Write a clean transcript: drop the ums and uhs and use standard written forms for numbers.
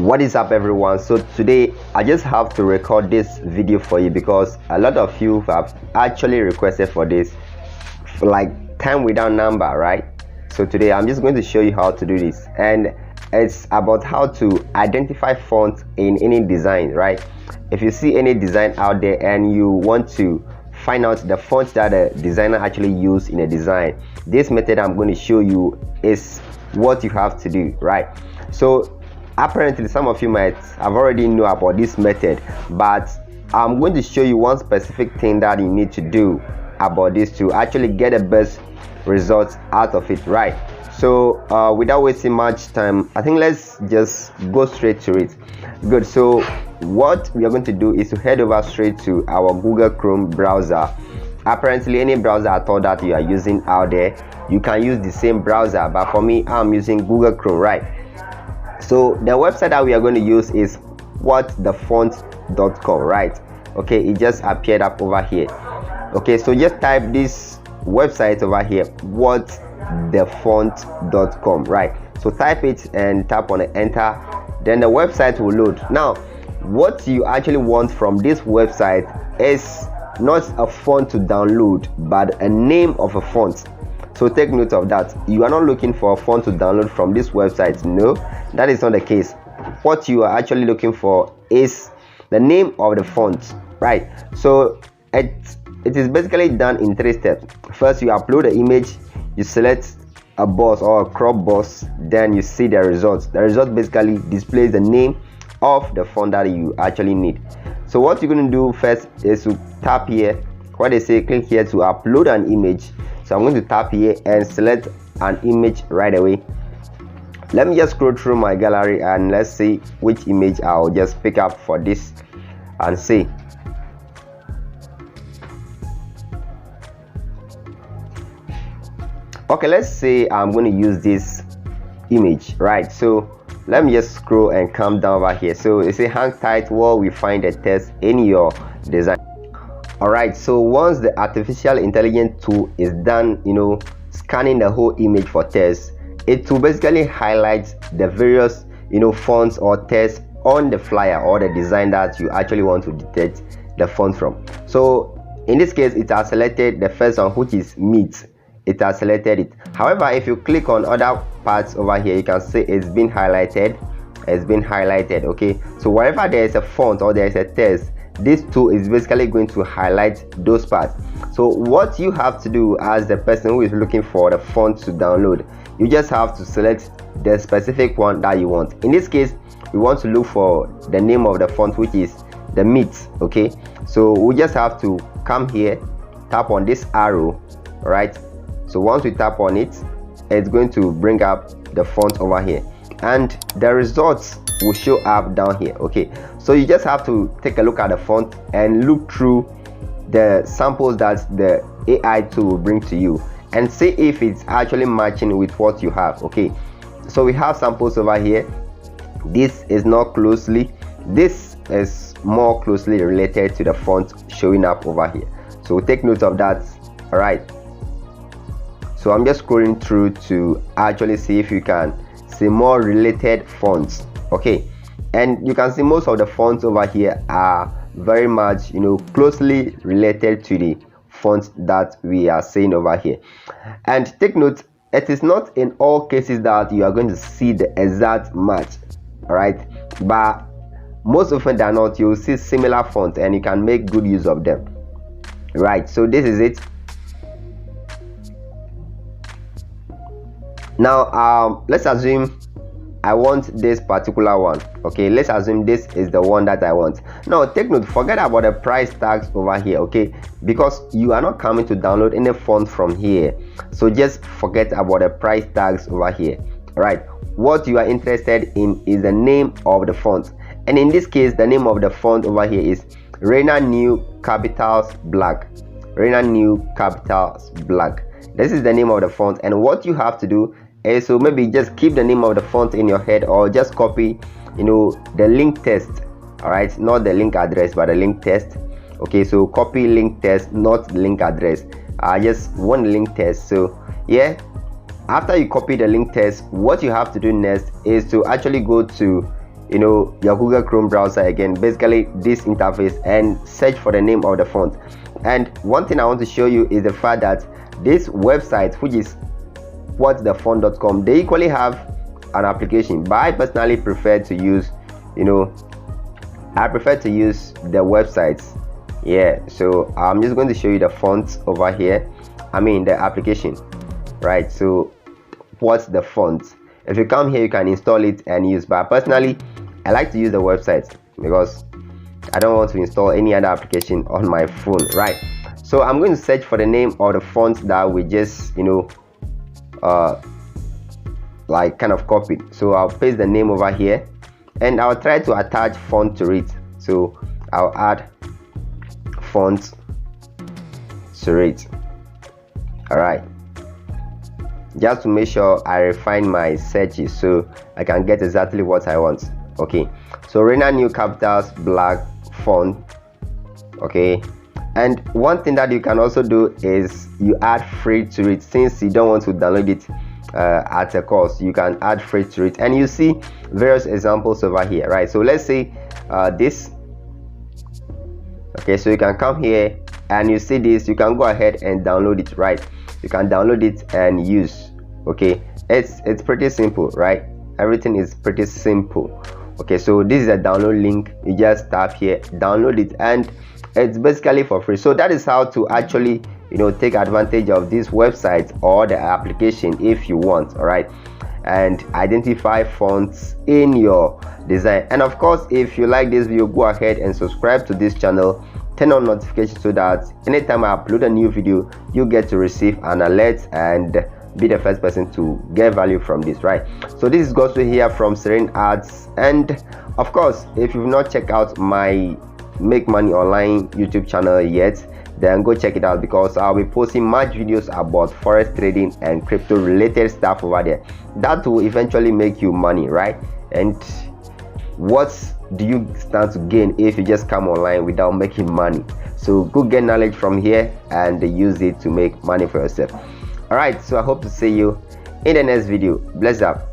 What is up, everyone? So today I just have to record this video for you because a lot of you have actually requested for this for like time without number, right? So today I'm just going to show you how to do this, and it's about how to identify fonts in any design, right? If you see any design out there and you want to find out the fonts that the designer actually used in a design, this method I'm going to show you is what you have to do, right? So apparently some of you might have already know about this method, but I'm going to show you one specific thing that you need to do about this to actually get the best results out of it, right? So without wasting much time, I think let's just go straight to it. Good. So what we are going to do is to head over straight to our Google Chrome browser. Apparently any browser at all that you are using out there, you can use the same browser, but for me I'm using Google Chrome, right? So the website that we are going to use is whatthefont.com, right? Okay, it just appeared up over here. Okay, so just type this website over here, whatthefont.com, right? So type it and tap on enter, then the website will load. Now what you actually want from this website is not a font to download, but a name of a font. So take note of that. You are not looking for a font to download from this website. No, that is not the case. What you are actually looking for is the name of the font, right? So it is basically done in 3 steps. First, you upload the image, you select a box or a crop box, then you see the results. The result basically displays the name of the font that you actually need. So what you're going to do first is to tap here where they say click here to upload an image. So I'm going to tap here and select an image right away. Let me just scroll through my gallery and let's see which image I'll just pick up for this and see. Okay, let's say I'm going to use this image, right? So let me just scroll and come down over here. So it's a hang tight while we find the text in your design. Alright, so once the artificial intelligence tool is done, scanning the whole image for text, it will basically highlight the various, fonts or text on the flyer or the design that you actually want to detect the font from. So in this case, it has selected the first one, which is meat. It has selected it. However, if you click on other parts over here, you can see it's been highlighted. It's been highlighted. Okay, so wherever there is a font or there is a text, this tool is basically going to highlight those parts. So what you have to do as the person who is looking for the font to download, you just have to select the specific one that you want. In this case, we want to look for the name of the font, which is the meat. Okay, so we just have to come here, tap on this arrow, right? So once we tap on it, it's going to bring up the font over here, and the results will show up down here. Okay, so you just have to take a look at the font and look through the samples that the AI tool will bring to you and see if it's actually matching with what you have. Okay, so we have samples over here. This is not closely, this is more closely related to the font showing up over here, so take note of that. All right, so I'm just scrolling through to actually see if you can see more related fonts. Okay, and you can see most of the fonts over here are very much closely related to the fonts that we are seeing over here. And take note, it is not in all cases that you are going to see the exact match, all right, but most often than not you'll see similar fonts and you can make good use of them, right? So this is it. Now let's assume I want this particular one. Okay, let's assume this is the one that I want. Now take note, forget about the price tags over here, okay, because you are not coming to download any font from here, so just forget about the price tags over here. All right, what you are interested in is the name of the font, and in this case the name of the font over here is Serene New Capitals Black. Serene New Capitals Black, this is the name of the font. And what you have to do is so maybe just keep the name of the font in your head, or just copy the link text. All right, not the link address but the link text. Okay, so copy link text, not link address. I just want link text. So yeah, after you copy the link text, what you have to do next is to actually go to your Google Chrome browser again, basically this interface, and search for the name of the font. And one thing I want to show you is the fact that this website, which is whatthefont.com, they equally have an application, but I personally prefer to use I prefer to use the websites. Yeah, so I'm just going to show you the fonts over here, the application, right? So what's the font? If you come here, you can install it and use, but personally I like to use the website because I don't want to install any other application on my phone, right? So I'm going to search for the name of the font that we just like kind of copied. So I'll paste the name over here and I'll try to attach font to it. So I'll add font to it. All right, just to make sure I refine my searches so I can get exactly what I want. Okay, so Serene new capitals black font. Okay, and one thing that you can also do is you add free to it. Since you don't want to download it at a cost, you can add free to it, and you see various examples over here, right? So let's say this. Okay, so you can come here and you see this, you can go ahead and download it, right? You can download it and use. Okay, it's pretty simple, right? Everything is pretty simple. Okay, so this is a download link. You just tap here, download it, and it's basically for free. So that is how to actually take advantage of this website or the application if you want. All right, and identify fonts in your design. And of course, if you like this video, go ahead and subscribe to this channel, turn on notifications so that anytime I upload a new video, you get to receive an alert and be the first person to get value from this, right? So this is Gospel here from Serene Ads. And of course, if you've not checked out my Make Money Online YouTube channel yet, then go check it out, because I'll be posting much videos about forex trading and crypto related stuff over there that will eventually make you money, right? And what do you stand to gain if you just come online without making money? So go get knowledge from here and use it to make money for yourself. All right, so I hope to see you in the next video. Bless up.